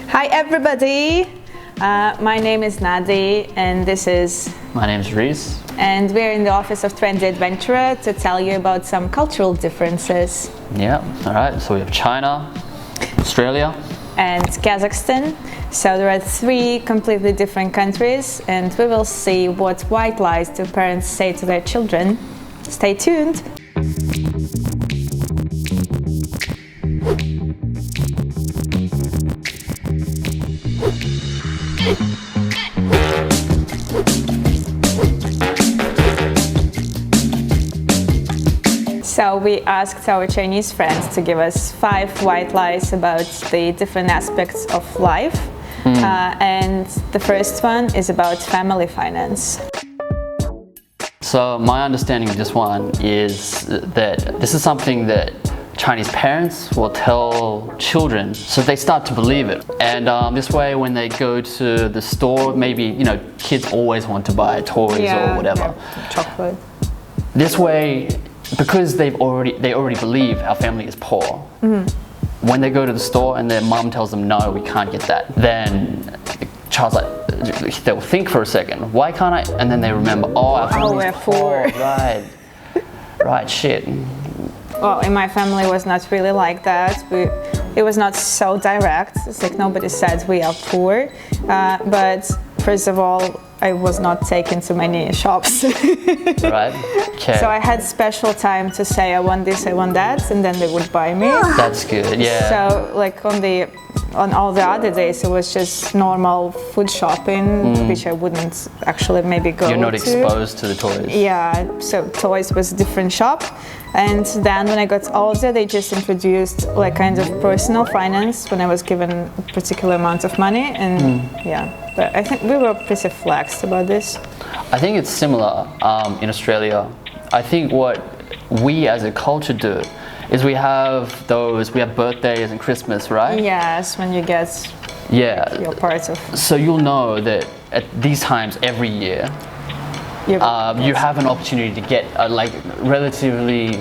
Hi everybody, my name is Nadia and this is... My name is Rhys. And we're in the office of Trendy Adventurer to tell you about some cultural differences. Yeah, alright, so we have China, Australia and Kazakhstan. So there are three completely different countries and we will see what white lies do parents say to their children. Stay tuned! So we asked our Chinese friends to give us 5 white lies about the different aspects of life. And the first one is about family finance. So my understanding of this one is that this is something that Chinese parents will tell children so they start to believe it. And this way when they go to the store, maybe, you know, kids always want to buy toys or whatever. Yeah, chocolate. This way, because they already believe our family is poor, when they go to the store and their mum tells them no, we can't get that, then the child's like, they'll think for a second, why can't I? And then they remember, oh, our family's poor. Right, shit. Well, in my family it was not really like that. It was not so direct. It's like nobody said we are poor. But first of all, I was not taken to many shops. Right. Okay. So I had special time to say I want this, I want that, and then they would buy me. That's good. Yeah. So like on all the other days it was just normal food shopping, which I wouldn't actually maybe go to. You're not exposed to the toys. Yeah, so toys was a different shop. And then when I got older, they just introduced like kind of personal finance when I was given a particular amount of money. And yeah, but I think we were pretty flexed about this. I think it's similar in Australia. I think what we as a culture do is we have birthdays and Christmas, right? Yes, when you get your parts of... So you'll know that at these times every year, you have an opportunity to get a relatively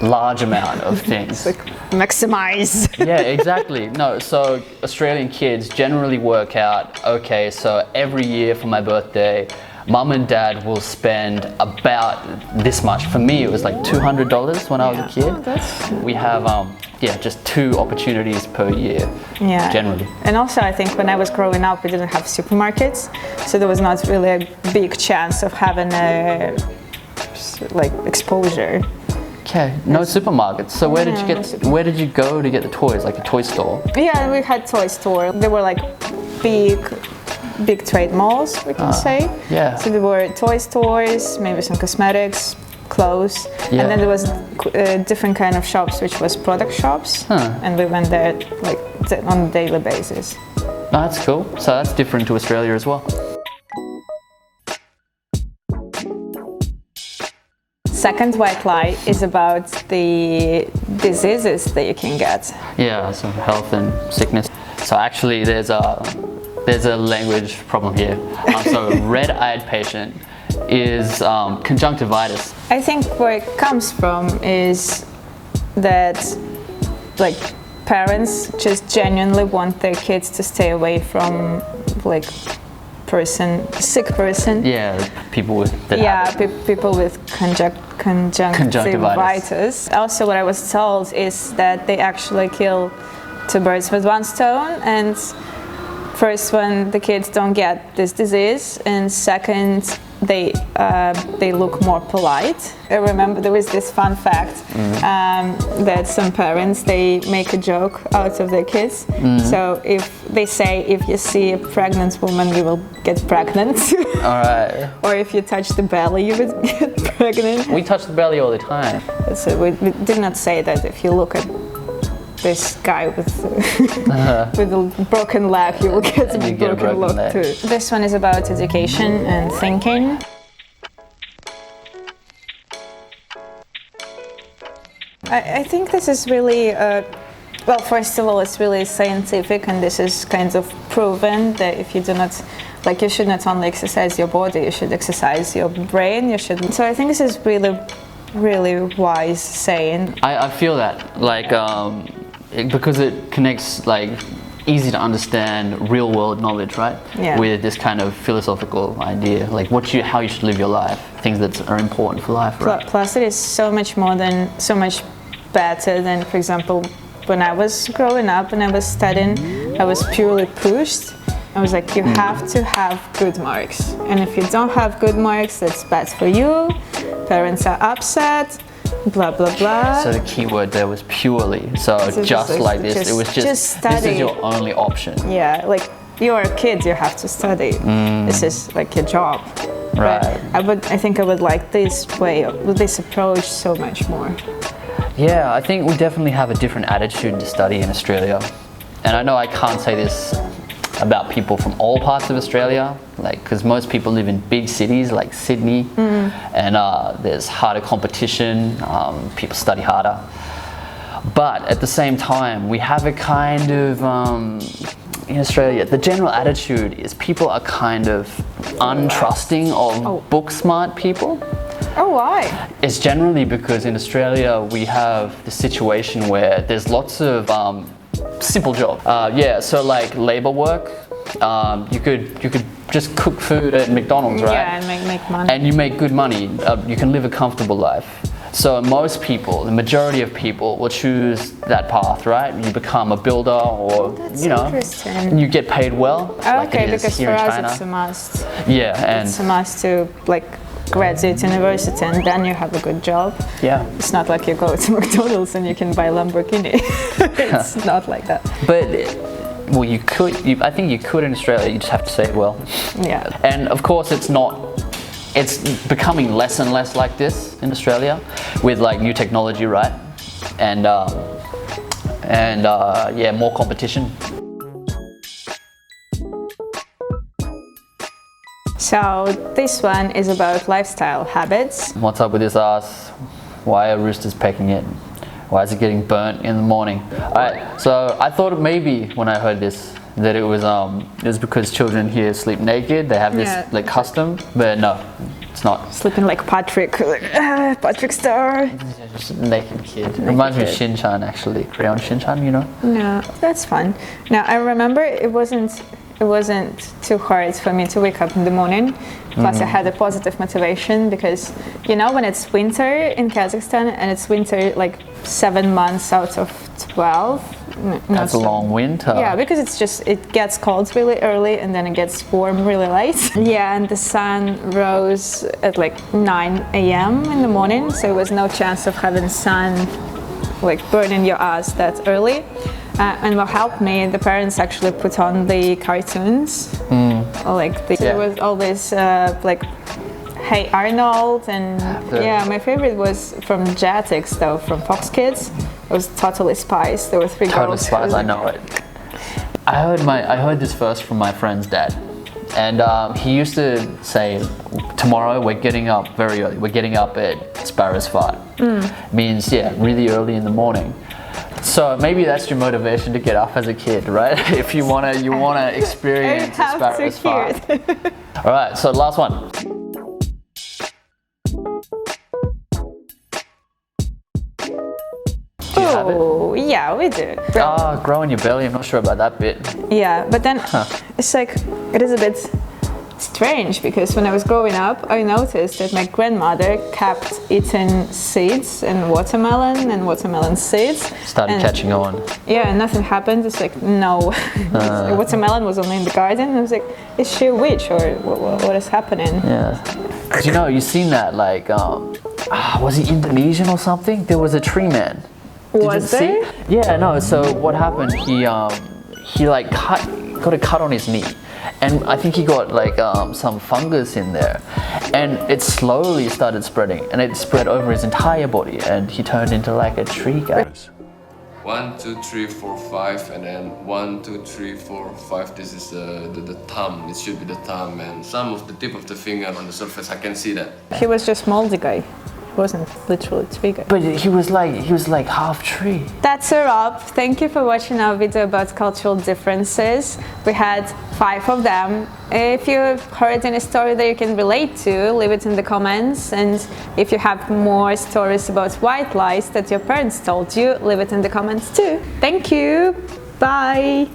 large amount of things. Like maximize. Yeah, exactly. No, so Australian kids generally work out, okay, so every year for my birthday, Mum and Dad will spend about this much. For me, it was like $200 when I was a kid. We have just 2 opportunities per year, generally. And also, I think when I was growing up, we didn't have supermarkets, so there was not really a big chance of having a exposure. Okay, no supermarkets. So where did you go to get the toys? Like a toy store? Yeah, we had toy store. They were like big trade malls, we can say. Yeah. So there were toy stores, maybe some cosmetics, clothes, and then there was different kind of shops, which was product shops, and we went there like on a daily basis. Oh, that's cool. So that's different to Australia as well. Second white lie is about the diseases that you can get. Yeah, so health and sickness. So actually there's a language problem here. So a red-eyed patient is conjunctivitis. I think where it comes from is that like parents just genuinely want their kids to stay away from like sick person. Yeah, people with people with conjunctivitis. Also, what I was told is that they actually kill 2 birds with 1 stone, and first one, the kids don't get this disease, and second, they look more polite. I remember there was this fun fact that some parents, they make a joke out of their kids. So if they say, if you see a pregnant woman, you will get pregnant. Alright. Or if you touch the belly, you would get pregnant. We touch the belly all the time. So we did not say that if you look at this guy with a broken leg, you will get a broken leg too. This one is about education and thinking. I think this is really, well, first of all, it's really scientific, and this is kind of proven that if you do not, like, you should not only exercise your body, you should exercise your brain. So I think this is really wise saying. I feel that, like, because it connects like easy to understand real world knowledge, right? Yeah. With this kind of philosophical idea, like how you should live your life, things that are important for life, right? Plus, it is so much better than, for example, when I was growing up and I was studying, I was purely pushed. I was like, you have to have good marks. And if you don't have good marks, that's bad for you. Parents are upset, blah, blah, blah. So the key word there was purely. So just like this, it was just study. This is your only option. Yeah, like you're a kid, you have to study. This is like your job. Right. But I think I would like this approach so much more. Yeah, I think we definitely have a different attitude to study in Australia. And I know I can't say this about people from all parts of Australia, like, because most people live in big cities like Sydney, and there's harder competition, people study harder. But at the same time, we have a kind of, in Australia, the general attitude is people are kind of untrusting of book smart people. Oh, why? It's generally because in Australia we have the situation where there's lots of simple jobs. So like labor work, you could just cook food at McDonald's, right? Yeah, and make money. And you make good money. You can live a comfortable life. So most people, the majority of people, will choose that path, right? You become a builder, or interesting. you get paid well. Like Okay, it is because here for in us China. it's a must. Yeah, and It's a must to like graduate university and then you have a good job. yeah. It's not like you go to McDonald's and you can buy Lamborghini. It's not like that. But well, you could. I think you could in Australia. You just have to say it well. Yeah. And of course, it's not. It's becoming less and less like this in Australia, with like new technology, right? And more competition. So this one is about lifestyle habits. What's up with this ass? Why are roosters pecking it? Why is it getting burnt in the morning? Alright, so I thought maybe when I heard this that it was because children here sleep naked. They have this like custom, but no, it's not. Sleeping like Patrick, Patrick Star. Just a naked kid. Reminds me of Shin-chan, actually. Crayon Shin-chan, you know? No, that's fun. Now I remember it wasn't too hard for me to wake up in the morning. Plus I had a positive motivation because, you know, when it's winter in Kazakhstan and it's winter like 7 months out of 12. That's a long winter. Yeah, because it gets cold really early and then it gets warm really late. Yeah, and the sun rose at like 9 a.m. in the morning, so there was no chance of having sun like burning your ass that early. And what helped me, the parents actually put on the cartoons. There was always like Hey Arnold, and my favorite was from Jetix though, from Fox Kids. It was Totally Spies. There were 3 girls. Totally Spies, I know it. I heard this first from my friend's dad, and he used to say, tomorrow we're getting up very early. We're getting up at Sparrow's Fart. Means really early in the morning. So maybe that's your motivation to get up as a kid, right? If you wanna experience the Sparrow's Fart. All right, so last one. Oh, yeah, we do. Grow in your belly, I'm not sure about that bit. Yeah, but then it's like, it is a bit strange because when I was growing up, I noticed that my grandmother kept eating seeds and watermelon seeds. Started catching on. Yeah, and nothing happened. It's like, no. Watermelon was only in the garden. I was like, is she a witch or what is happening? Yeah. Because you've seen that, like, was he Indonesian or something? There was a tree man. Was there? Yeah, no, so what happened, he like got a cut on his knee. And I think he got like some fungus in there, and it slowly started spreading, and it spread over his entire body, and he turned into like a tree guy. 1, 2, 3, 4, 5, and then 1, 2, 3, 4, 5. This is the thumb. It should be the thumb, and some of the tip of the finger on the surface. I can see that. He was just moldy guy. Wasn't literally tree guy. But he was like half tree. That's a wrap. Thank you for watching our video about cultural differences. We had 5 of them. If you've heard any story that you can relate to, leave it in the comments. And if you have more stories about white lies that your parents told you, leave it in the comments too. Thank you. Bye.